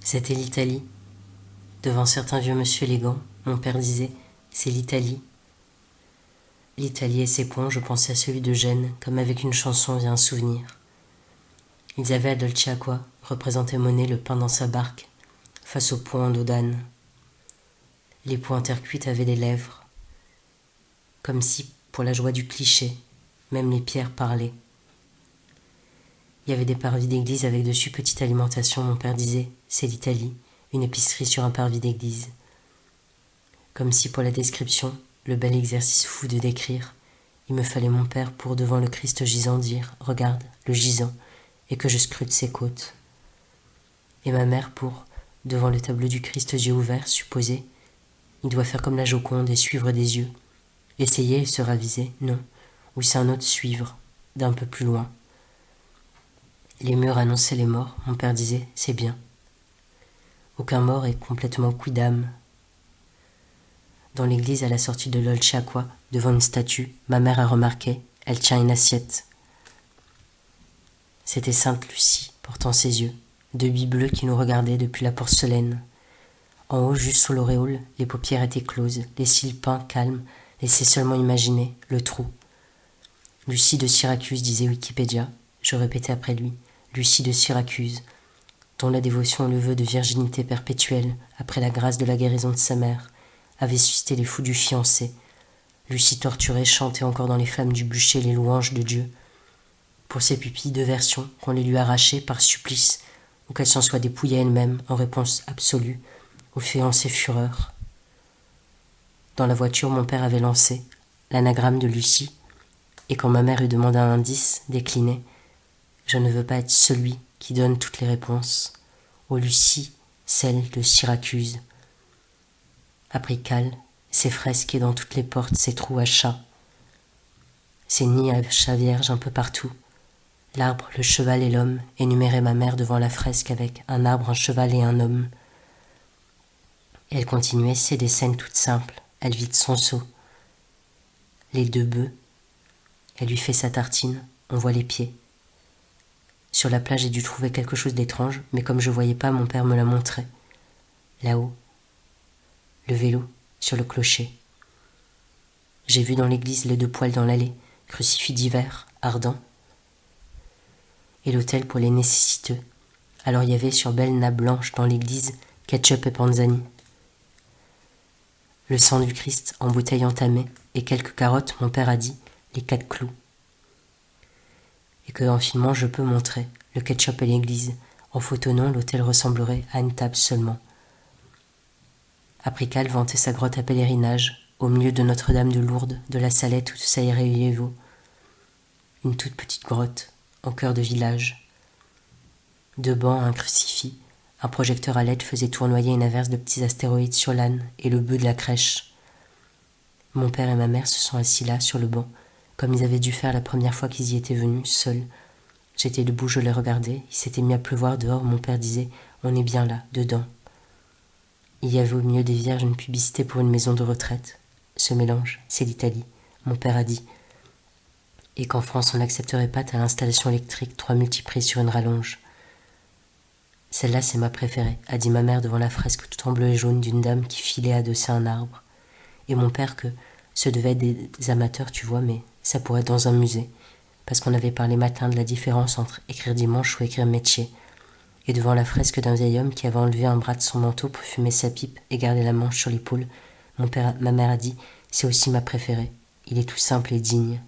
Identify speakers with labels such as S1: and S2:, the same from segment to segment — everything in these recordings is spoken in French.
S1: C'était l'Italie. Devant certains vieux monsieur élégants, mon père disait « c'est l'Italie ». L'Italie et ses ponts, je pensais à celui de Gênes, comme avec une chanson vient un souvenir. Ils avaient à Dolce Acqua représenté Monet le pain dans sa barque, face au pont en dos d'âne. Les pots en terre cuite avaient des lèvres, comme si, pour la joie du cliché, même les pierres parlaient. Il y avait des parvis d'église avec dessus petite alimentation, mon père disait « c'est l'Italie », une épicerie sur un parvis d'église. Comme si pour la description, le bel exercice fou de décrire, il me fallait mon père pour devant le Christ gisant dire « regarde, le gisant », et que je scrute ses côtes. Et ma mère pour, devant le tableau du Christ yeux ouverts, supposer « il doit faire comme la Joconde et suivre des yeux ». Essayer et se raviser, non, ou c'est un autre suivre, d'un peu plus loin. Les murs annonçaient les morts, mon père disait « c'est bien ». Aucun mort est complètement quidam. Dans l'église à la sortie de Dolce Acqua, devant une statue, ma mère a remarqué, elle tient une assiette. C'était Sainte Lucie, portant ses yeux, deux billes bleues qui nous regardaient depuis la porcelaine. En haut, juste sous l'auréole, les paupières étaient closes, les cils peints, calmes, laissaient seulement imaginer le trou. Lucie de Syracuse, disait Wikipédia, je répétais après lui, Lucie de Syracuse, dont la dévotion le vœu de virginité perpétuelle, après la grâce de la guérison de sa mère, avait suscité les fous du fiancé. Lucie torturée chantait encore dans les flammes du bûcher les louanges de Dieu. Pour ses pupilles, deux versions, qu'on les lui arrachait par supplice, ou qu'elle s'en soit dépouillée elle-même en réponse absolue au fiancé fureur. Dans la voiture, mon père avait lancé l'anagramme de Lucie, et quand ma mère eut demandé un indice, décliné « Je ne veux pas être celui qui donne toutes les réponses. Ô Lucie, celle de Syracuse. » Après cale, ses fresques et dans toutes les portes, ses trous à chat. Ses nids à chat vierge un peu partout. L'arbre, le cheval et l'homme, énumérait ma mère devant la fresque avec un arbre, un cheval et un homme. Et elle continuait, c'est des scènes toutes simples. Elle vide son seau. Les deux bœufs. Elle lui fait sa tartine, on voit les pieds. Sur la plage, j'ai dû trouver quelque chose d'étrange, mais comme je voyais pas, mon père me l'a montré. Là-haut. Le vélo, sur le clocher. J'ai vu dans l'église les deux poêles dans l'allée, crucifix divers, ardents. Et l'autel pour les nécessiteux. Alors il y avait sur belle nappe blanche dans l'église ketchup et panzani. Le sang du Christ en bouteille entamée et quelques carottes, mon père a dit, les 4 clous. Et que en filmant je peux montrer le ketchup et l'église. En photonnant, l'autel ressemblerait à une table seulement. Apricale vantait sa grotte à pèlerinage, au milieu de Notre-Dame de Lourdes, de la Salette où ça irait Yévo. Une toute petite grotte, en cœur de village. Deux bancs, un crucifix, un projecteur à LED faisait tournoyer une averse de petits astéroïdes sur l'âne et le bœuf de la crèche. Mon père et ma mère se sont assis là, sur le banc, comme ils avaient dû faire la première fois qu'ils y étaient venus, seuls. J'étais debout, je les regardais, il s'était mis à pleuvoir dehors, mon père disait « on est bien là, dedans ». Il y avait au milieu des vierges une publicité pour une maison de retraite. Ce mélange, c'est l'Italie, mon père a dit. Et qu'en France, on n'accepterait pas ta installation électrique, 3 multiprises sur une rallonge. Celle-là, c'est ma préférée, a dit ma mère devant la fresque tout en bleu et jaune d'une dame qui filait adossée à un arbre. Et mon père que ce devait être des amateurs, tu vois, mais ça pourrait être dans un musée. Parce qu'on avait parlé matin de la différence entre écrire dimanche ou écrire métier. Et devant la fresque d'un vieil homme qui avait enlevé un bras de son manteau pour fumer sa pipe et garder la manche sur l'épaule, ma mère a dit « c'est aussi ma préférée, il est tout simple et digne ».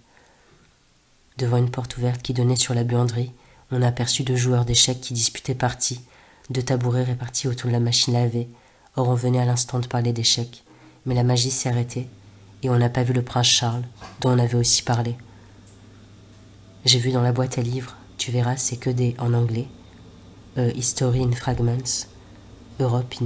S1: Devant une porte ouverte qui donnait sur la buanderie, on a aperçu 2 joueurs d'échecs qui disputaient partie, 2 tabourets répartis autour de la machine à laver. Or on venait à l'instant de parler d'échecs, mais la magie s'est arrêtée, et on n'a pas vu le prince Charles, dont on avait aussi parlé. J'ai vu dans la boîte à livres, tu verras, c'est que des en anglais, History in Fragments, Europe in